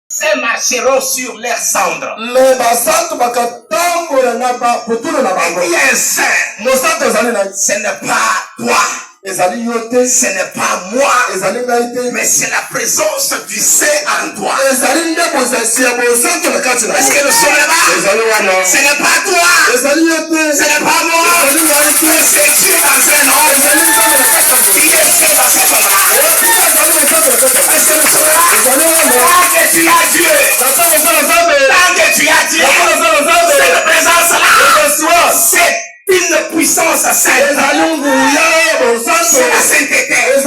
Ces marcheront sur leurs cendres. Et Il y a un saint. Ce n'est pas toi. Ce n'est pas moi. Mais c'est la présence du Saint en toi. Est-ce que nous sommes là-bas? Ce n'est pas toi. Ce n'est pas moi. Mais c'est Dieu dans un homme. Il est Saint dans cet homme-là. Est-ce que nous sommes là? Tant que tu as Dieu. Tant que tu as Dieu. Cette présence-là. C'est une puissance sainte. C'est la sainteté. Elle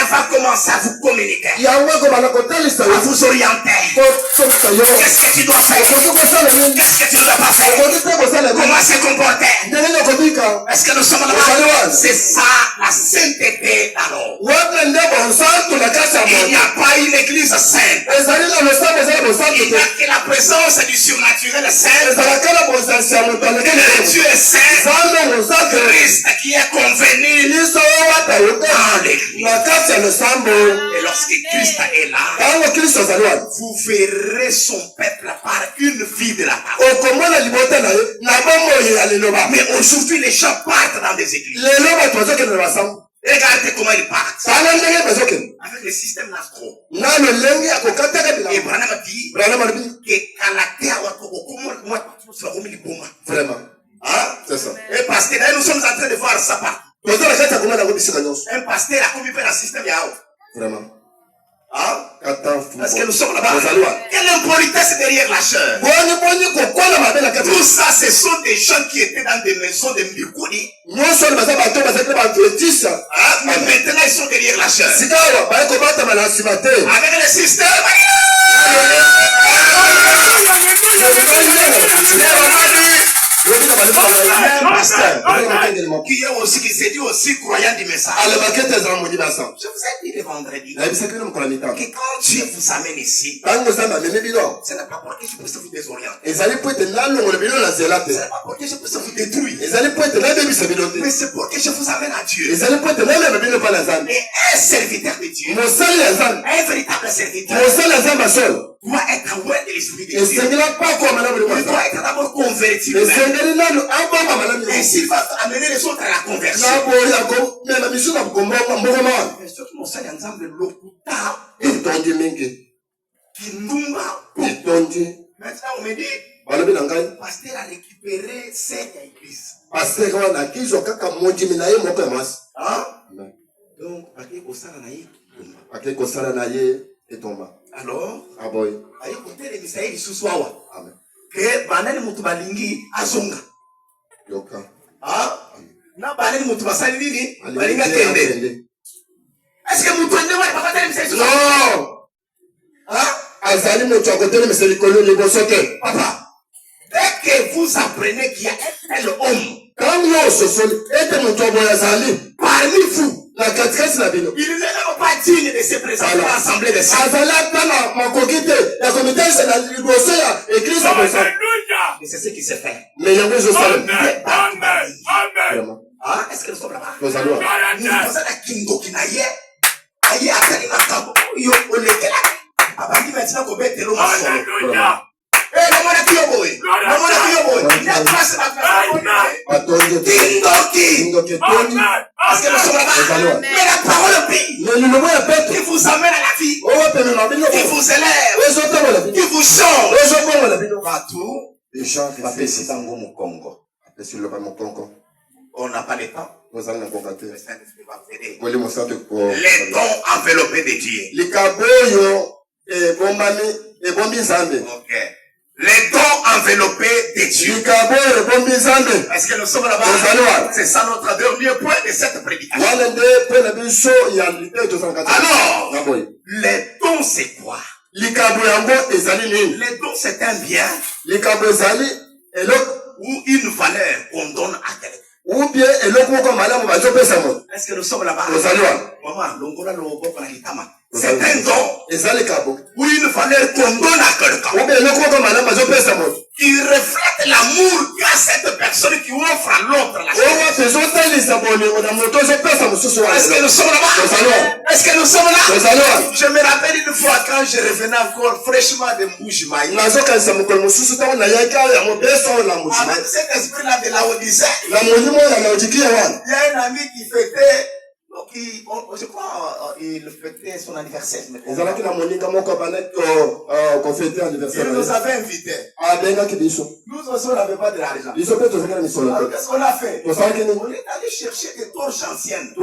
va commencer à vous communiquer, à vous orienter. Qu'est-ce que tu dois faire? Qu'est-ce que tu ne dois pas faire? Comment se comporter? Est-ce que nous sommes là-bas? C'est ça la sainteté dans nous. Il n'y a pas une église sainte. Il n'y a que la présence du surnaturel saint. Dieu est saint. Christ qui est convenu dans l'église. Et lorsque Christ est là, vous verrez son peuple par une vie de la parole. Mais aujourd'hui, les gens partent dans des églises. Regardez comment ils partent. Avec le système nastro. Et Branham dit que vraiment. Hein? C'est ça. Et parce que là, nous sommes en train de voir ça partout. Un pasteur a commis un système yao. Vraiment. Hein? Parce que nous sommes là-bas. Quelle impolitesse derrière la chair. Tout ça, ce sont des gens qui étaient dans des maisons de Mbikouni. Mais maintenant, ils sont derrière la chair. Avec le système. Qui est aussi, qui s'est dit aussi croyant du message. Je vous ai dit le vendredi que quand Dieu vous amène ici, ce n'est pas pour que je puisse vous désorienter. Ce n'est pas pour que je puisse vous détruire. Mais c'est pour que je vous amène à Dieu. Et un serviteur de Dieu, un véritable serviteur, doit être aware de l'esprit de Dieu. Il doit être d'abord converti. Et s'il va amener les autres à la conversion. Maintenant on me dit, pasteur a récupéré cette église. Hein? Donc, alors, écoutez les messages du sous-soir. Que banani mutu balingi azonga. Ah? Na banani mutu basali nini? Balinga kende. Est-ce que mutu ende wale papa tele message? Non. Ah? Azali mutu akote le message kolo le bosoke. Papa. Dès que vous apprenez qu'il y a un tel homme, quand nous sommes et mutu aboyazali parmi vous, la catéchèse la bino. Il n'est pas digne de se présenter à l'assemblée des saints. Et c'est ce qui s'est fait. Mais il y a des choses. Amen. Ah, est-ce que nous sommes là-bas? Nous allons. Nous sommes à Kingo Kinaye. Aïe, attendez, yo, on est là. Abandi maintenant qu'on met l'eau en sol. Eh, maman a tué boy. Maman a tué boy. Il a tracé la Kingo Ki. Parce que nous sommes là-bas. Mais la parole pire. Qui vous amène à la vie. Qui vous élève. Qui vous change. Partout. Les gens qui on n'a pas le temps. Le Saint-Esprit va vous aider. Les dons enveloppés de Dieu. Ok. Les dons enveloppés de Dieu. Est-ce que nous sommes là-bas? C'est ça notre dernier point de cette prédication. Alors, les dons c'est quoi? Les dons c'est un bien ou une valeur qu'on donne à quelqu'un. Est-ce que nous sommes là-bas? C'est un don ou une valeur qu'on donne à quelqu'un qui reflète l'amour qu'a cette personne qui offre à l'autre la chose. Est-ce que nous sommes là-bas? Est-ce que nous sommes là? Je me rappelle une fois quand je revenais encore fraîchement de Mbujimaï. Avec cet esprit-là de la Odyssée, il y a un ami qui fêtait, je crois, il fêtait son anniversaire. Il nous avait invités. Nous aussi, on n'avait pas de l'argent. Alors, qu'est-ce qu'on a fait? On est allé chercher des torches anciennes.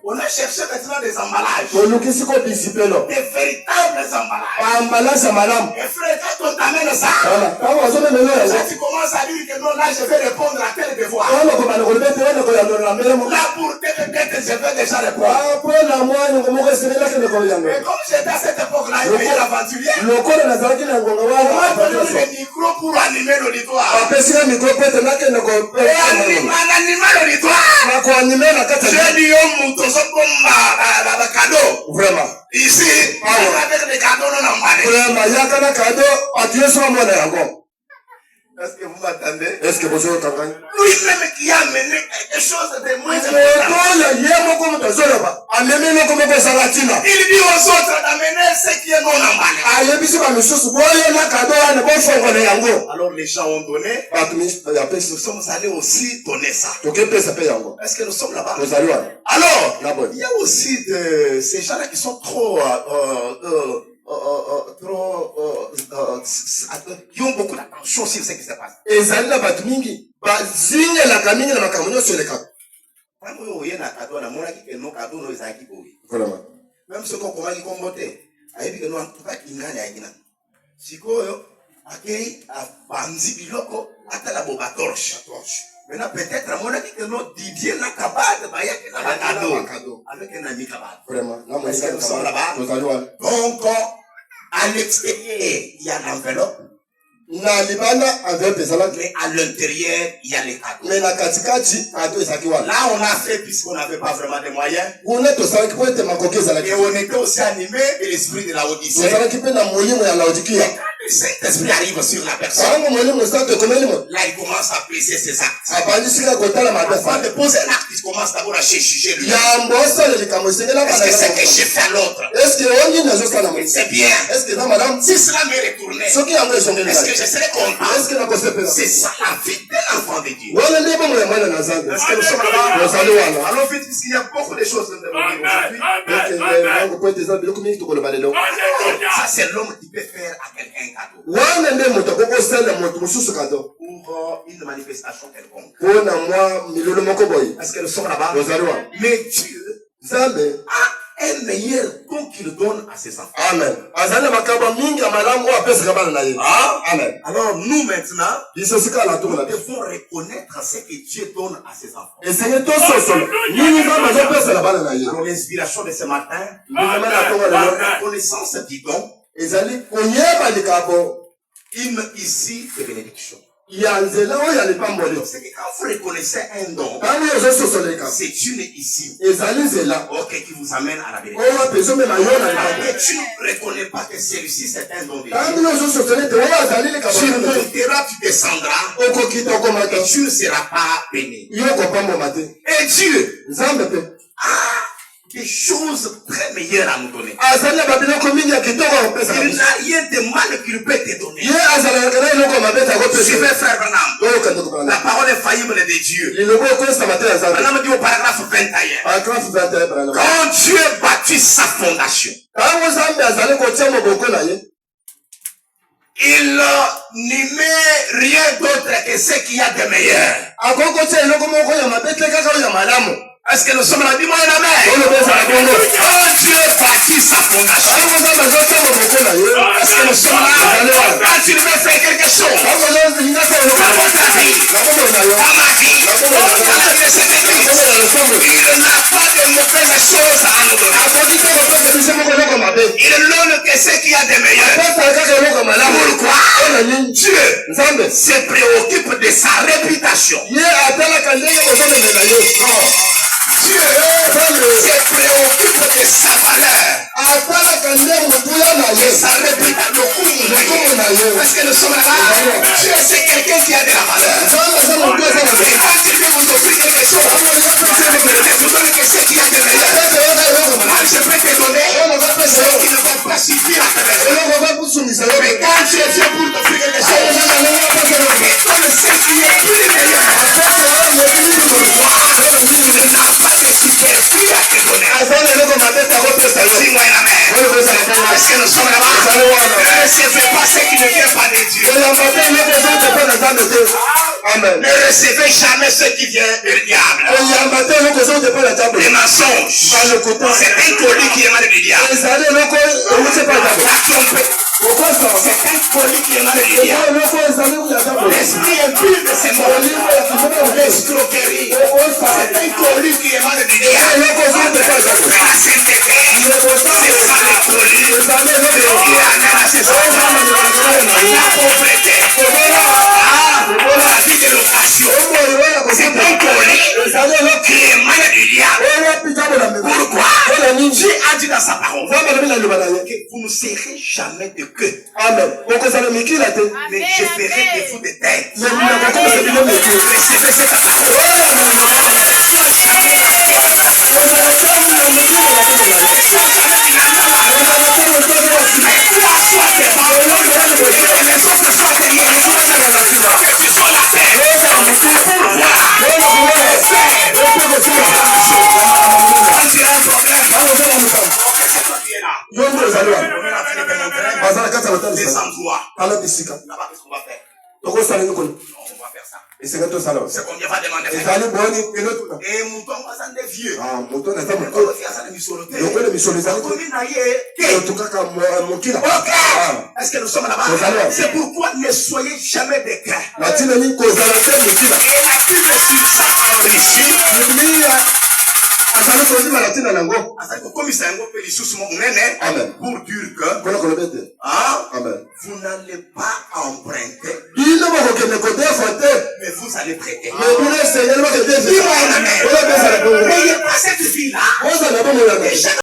On a cherché maintenant des emballages. Des véritables emballages. Et frère, quand on t'amène ça, tu commences à dire que non, là, je vais répondre à tel devoir. Là, pour tel tête, je vais déjà répondre. Et comme j'étais à cette époque-là, il y a l'aventurier. On m'a donné le micro pour animer l'auditoire. Et animer l'auditoire. J'ai dit, cadeau. Vraiment. Ici, avec des cadeaux non emballés. Est-ce que vous m'attendez? Est-ce que vous entendez? Lui-même qui a mené quelque chose de moins important. Il dit aux autres d'amener ce qui est non emballé. Alors les gens ont donné. Nous sommes allés aussi donner ça. Est-ce que nous sommes là-bas? Alors, il y a aussi ces gens-là qui sont trop qui ont beaucoup d'attention sur ce qui se passe. Même ceux qui ont commencé à combattre, maintenant peut-être à mon avis que notre Didier n'a qu'à battre avec un ami Kabad. Est-ce que nous sommes là-bas? Donc, à l'extérieur, il y a l'enveloppe. Mais à l'intérieur, il y a les cadeaux. Là, on a fait puisqu'on n'avait pas vraiment de moyens. Et on était aussi animé de l'esprit de la Odyssée. Le Saint-Esprit arrive sur la personne. Là, il commence à placer ses actes. Avant de poser un acte, il commence d'abord à juger lui. Est-ce que c'est que j'ai fait à l'autre? C'est bien. Si cela m'est retourné, est-ce que je serai content? C'est ça la vie de l'enfant de Dieu. Est-ce que nous sommes là-bas? Alors vite, puisqu'il y a beaucoup de choses à dire aujourd'hui. Ça, c'est l'homme qui peut faire à quelqu'un pour une manifestation quelconque. Est-ce que nous sommes là-bas? Mais Dieu a un meilleur don qu'il donne à ses enfants. Amen. Amen. Alors nous maintenant, nous devons reconnaître ce que Dieu donne à ses enfants. Dans l'inspiration de ce matin, la reconnaissance du don, une ici de bénédiction. C'est que quand vous reconnaissez un don, c'est une ici qui vous amène à la bénédiction. Et tu ne reconnais pas que celui-ci c'est un don de Dieu. Tu monteras, tu descendras, et tu ne seras pas béni. Et Dieu des choses très meilleures à nous donner. Il n'a rien de mal qu'il peut te donner. Suivez frère Branham. La parole est faillible de Dieu. Branham dit au paragraphe 21. Quand Dieu bâtit sa fondation, il n'y met rien d'autre que ce qu'il y a de meilleur. Est-ce que nous sommes là? Dis-moi un amen. Quand Dieu bâtit sa fondation, est-ce que nous sommes là? Quand il veut faire quelque chose, dans ta vie, dans ma vie, dans la vie de cette église, il n'a pas de mauvaises choses à nous donner. Il donne que ce qu'il y a de meilleur. Pourquoi? Dieu se préoccupe de sa réputation. Dieu se préoccupe de sa valeur. ça réplique à l'okumu. Parce que nous sommes là-bas. Dieu, c'est quelqu'un qui a de la valeur. Et quand il veut vous offrir quelque chose, vous donne que ce qui a de meilleur. Moi, je peux te donner ce qui ne va pas suffire à ta maison. Mais quand Dieu vient pour t'offrir quelque chose, il donne ce qui est plus meilleur. Il n'a pas de superflu à te donner. Dis-moi amen. Est-ce que nous sommes là-bas? Ne recevez pas ce qui ne vient pas de Dieu. Amen. Ne recevez jamais ce qui vient du diable. Les mensonges. C'est un colis qui émane du diable. La trompette. C'est un colis qui émane du diable. L'esprit impur de ces mots. L'escroquerie. C'est un colis qui émane du diable. La sainteté. C'est ça le colis. Qui amène à ses enfants. La pauvreté. La vie de l'occasion. C'est un colis qui émane du diable. Pourquoi? Dieu a dit dans sa parole que vous ne serez jamais de queue. Amen. Mais je ferai de vous des têtes. Recevez cette parole. On va faire ça. Et c'est que ça là. C'est combien va demander. Et mouton va s'en dévier. Ah, mouton n'est pas On mouton. va faire ça de misoloté. Donc le misoloté. En tout cas comme mon kila. Ok. Est-ce que nous sommes là-bas? C'est pourquoi ne soyez jamais des craints. La tinani cause la tête de kila. Et la Bible sur ça enrichit. Asana kozi malatina nango. Asana comme ça ngo pe lisusu mo munene. Amen. Pour dire que Kola kola bete. Amen. Vous n'allez pas emprunter. Il ne va pas que ne côté faute. Mais vous allez prêter. Mais vous le Seigneur va que te.